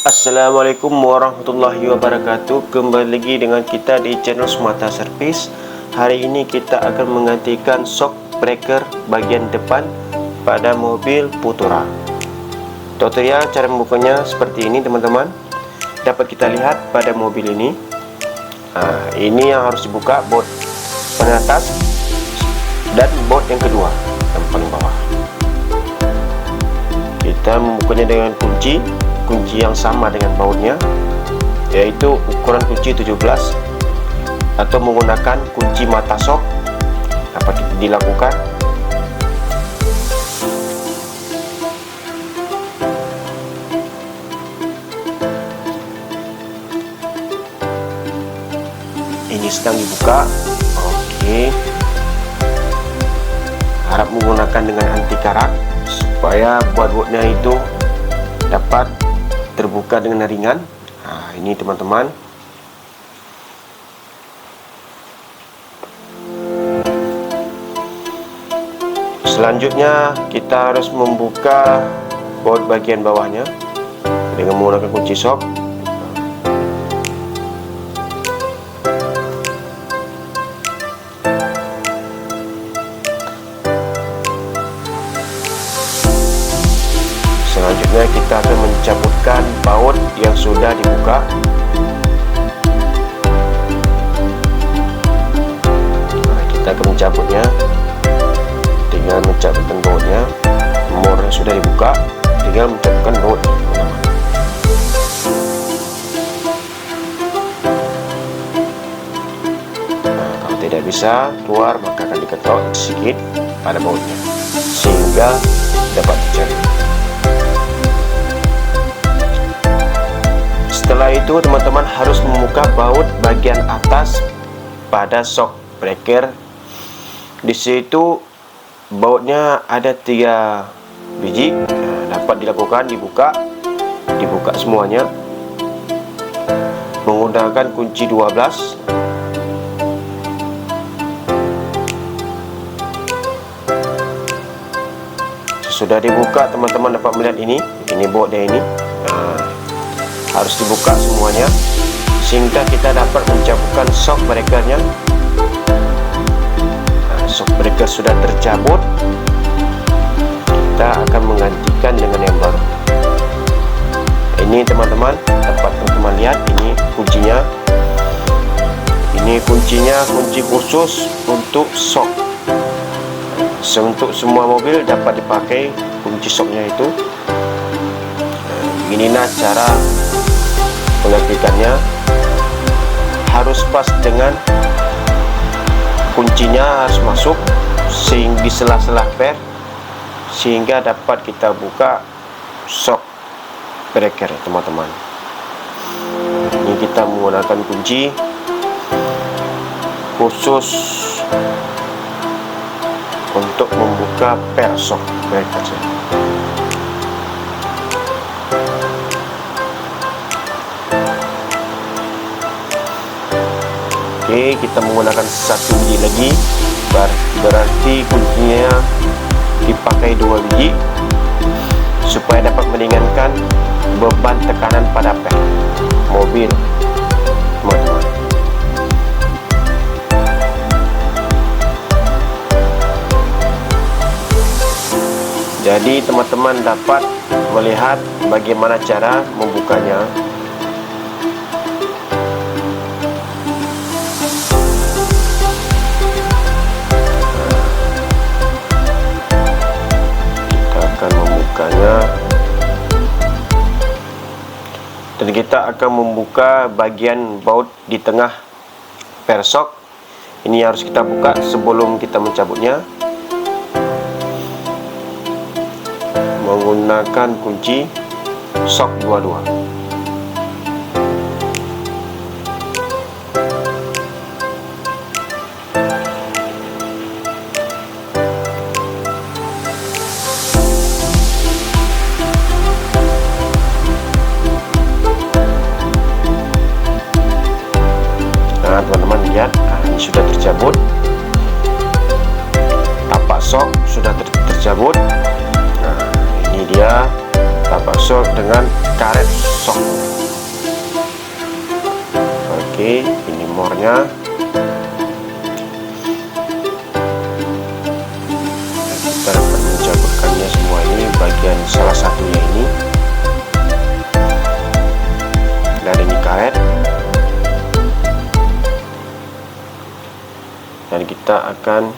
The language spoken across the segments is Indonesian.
Assalamualaikum warahmatullahi wabarakatuh. Kembali lagi dengan kita di channel Semata Servis. Hari ini kita akan menggantikan shock breaker bagian depan pada mobil Putura. Tutorial cara membukanya seperti ini teman-teman. Dapat kita lihat pada mobil ini. Ini yang harus dibuka, baut paling atas dan baut yang kedua yang paling bawah. Kita membukanya dengan kunci yang sama dengan bautnya, yaitu ukuran kunci 17 atau menggunakan kunci mata shock dapat dilakukan. Ini sedang dibuka. Oke, harap menggunakan dengan anti karat supaya baut-bautnya itu dapat terbuka dengan ringan. Ini teman-teman. Selanjutnya kita harus membuka baut bagian bawahnya dengan menggunakan kunci shock. Selanjutnya kita akan mencabutkan baut yang sudah dibuka. Kita akan mencabutnya. Tinggal mencabutkan bautnya. Nomor yang sudah dibuka, tinggal mencabutkan baut. Kalau tidak bisa keluar, maka akan diketok sedikit pada bautnya sehingga dapat dicari. Setelah itu teman-teman harus membuka baut bagian atas pada shock breaker. Di situ bautnya ada 3 biji. Dapat dilakukan dibuka semuanya menggunakan kunci 12. Sesudah dibuka teman-teman dapat melihat ini bautnya ini. Harus dibuka semuanya sehingga kita dapat mencabutkan shock breakernya. Shock breaker sudah tercabut, kita akan menggantikan dengan yang baru. Ini teman-teman, dapat teman-teman lihat ini kuncinya. Ini kuncinya kunci khusus untuk shock. Untuk semua mobil dapat dipakai kunci shocknya itu. Inilah cara menggantikannya. Harus pas dengan kuncinya, harus masuk sehingga di sela-sela per sehingga dapat kita buka shock breaker teman-teman. Ini kita menggunakan kunci khusus untuk membuka per shock breaker. Oke, kita menggunakan 1 biji lagi, berarti kuncinya dipakai 2 biji supaya dapat meringankan beban tekanan pada per mobil teman-teman. Jadi teman-teman dapat melihat bagaimana cara membukanya. Dan kita akan membuka bagian baut di tengah per shock. Ini harus kita buka sebelum kita mencabutnya menggunakan kunci shock 22. Teman-teman lihat, ini sudah tercabut. Tapak shock sudah tercabut. Ini dia tapak shock dengan karet shock. Oke, ini more-nya. Kita dapat mencampurkannya semua ini bagian salah satunya ini. Dan ini karet. Dan kita akan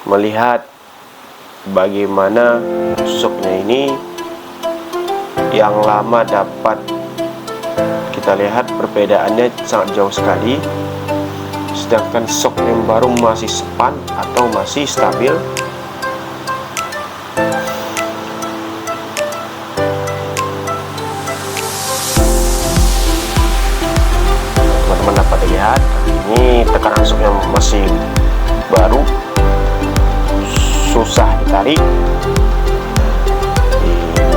melihat bagaimana soknya ini. Yang lama dapat kita lihat perbedaannya sangat jauh sekali, sedangkan sok yang baru masih span atau masih stabil. Teman-teman dapat lihat, ini tekanan sok yang masih baru, susah ditarik.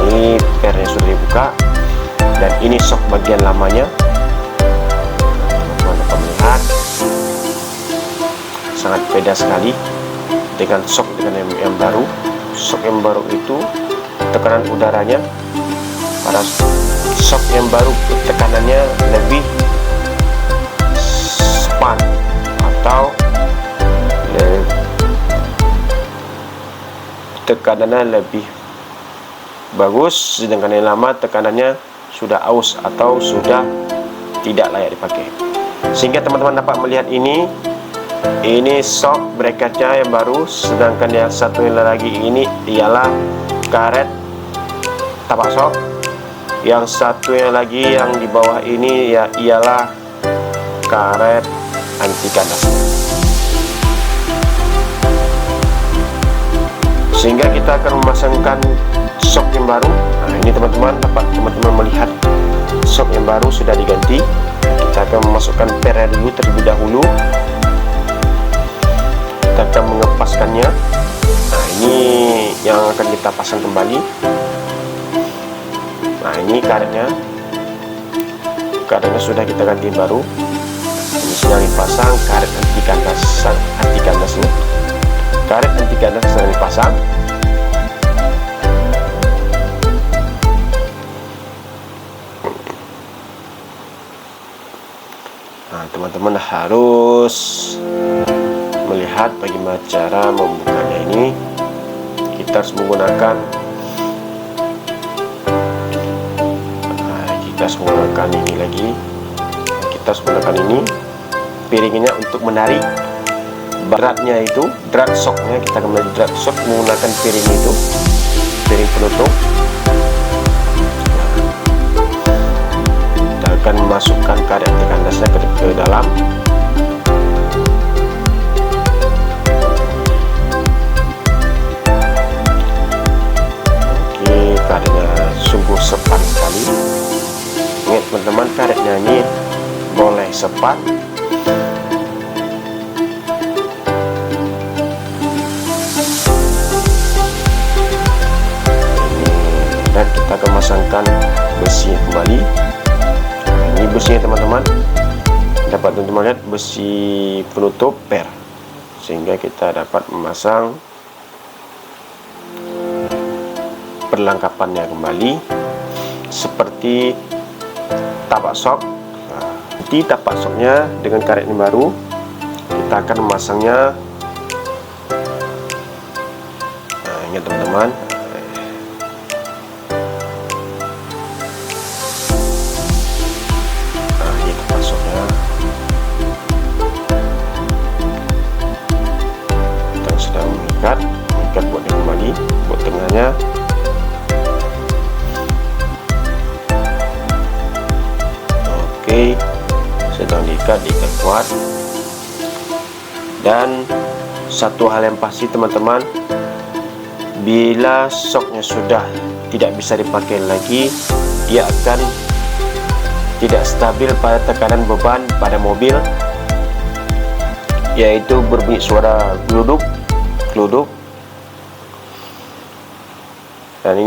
Ini pernya sudah dibuka, dan ini sok bagian lamanya. Teman-teman dapat melihat sangat beda sekali dengan sok dengan yang baru. Sok yang baru itu tekanan udaranya, pada sok yang baru tekanannya lebih span atau tekanannya lebih bagus, sedangkan yang lama tekanannya sudah aus atau sudah tidak layak dipakai. Sehingga teman-teman dapat melihat ini shock bracketnya yang baru, sedangkan yang satu yang lagi ini ialah karet tapak shock. Yang satu yang lagi yang di bawah ini ialah karet anti kandasnya. Sehingga kita akan memasangkan shock yang baru. Nah, ini teman-teman dapat melihat shock yang baru sudah diganti. Kita akan memasukkan pernya dulu terlebih dahulu. Kita akan mengepaskannya. Nah, ini yang akan kita pasang kembali. Nah, ini karetnya sudah kita ganti baru. Ini sedang dipasang karet anti kandasnya. Karet anti kandas sedang dipasang. Nah, teman-teman harus melihat bagaimana cara membukanya ini. Kita harus menggunakan ini lagi. Kita harus menggunakan ini piringnya untuk menarik beratnya itu, drag shocknya. Kita akan menarik drag shock menggunakan piring itu, piring penutup. Kita akan masukkan karet anti kandasnya ke dalam. Oke, karetnya sungguh sepan sekali. Ingat teman-teman, karetnya ini boleh sepan, dan kita akan masangkan besi kembali. Ini besinya teman-teman, dapat teman-teman lihat besi penutup per, sehingga kita dapat memasang perlengkapannya kembali seperti tapak shock. Di tapak shocknya dengan karet yang baru, kita akan memasangnya. Nah, ingat teman-teman, ini tapak shocknya. Kita sedang mengikat buatnya kembali, buat tengahnya. Oke, sedang diikat kuat. Dan satu hal yang pasti teman-teman, bila shocknya sudah tidak bisa dipakai lagi, ia akan tidak stabil pada tekanan beban pada mobil, yaitu berbunyi suara gluduk. Dan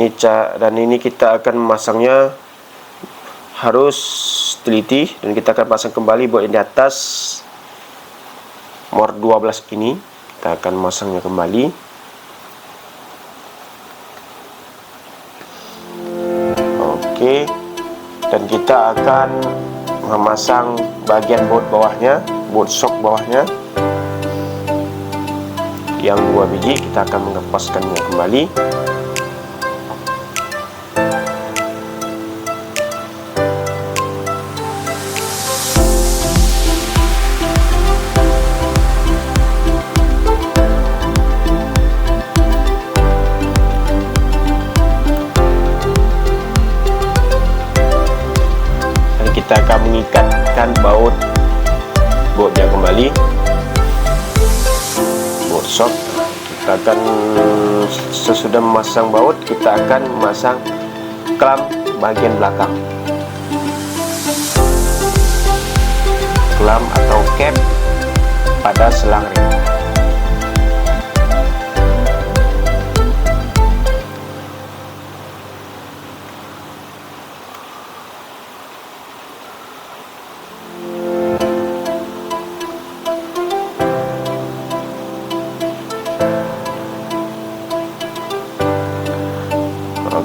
ini kita akan memasangnya harus teliti, dan kita akan pasang kembali buat yang di atas more 12 ini. Kita akan masangnya kembali. Oke, dan kita akan memasang bagian baut bawahnya, baut shock bawahnya yang 2 biji. Kita akan mengepaskannya kembali. Kita akan mengikatkan bautnya kembali, baut shock. Kita akan, sesudah memasang baut, kita akan memasang clamp bagian belakang, clamp atau cap pada selang rem.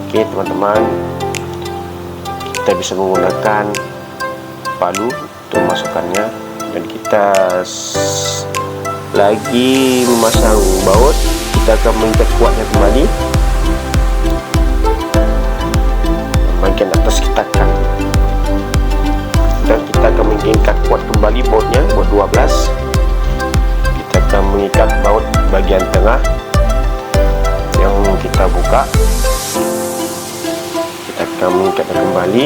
Oke teman-teman, kita bisa menggunakan palu untuk masukkannya, dan kita lagi memasang baut. Kita akan mengikat kuatnya kembali, bagian atas kita tekan, dan kita akan mengikat kuat kembali bautnya, baut 12. Kita akan mengikat baut bagian tengah yang kita buka. Kita akan mengikatnya kembali.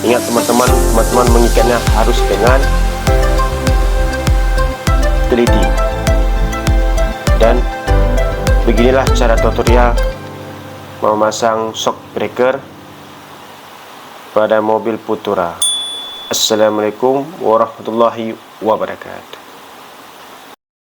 Ingat teman-teman mengikatnya harus dengan teliti. Dan beginilah cara tutorial memasang shock breaker pada mobil Putura. Assalamualaikum warahmatullahi wabarakatuh.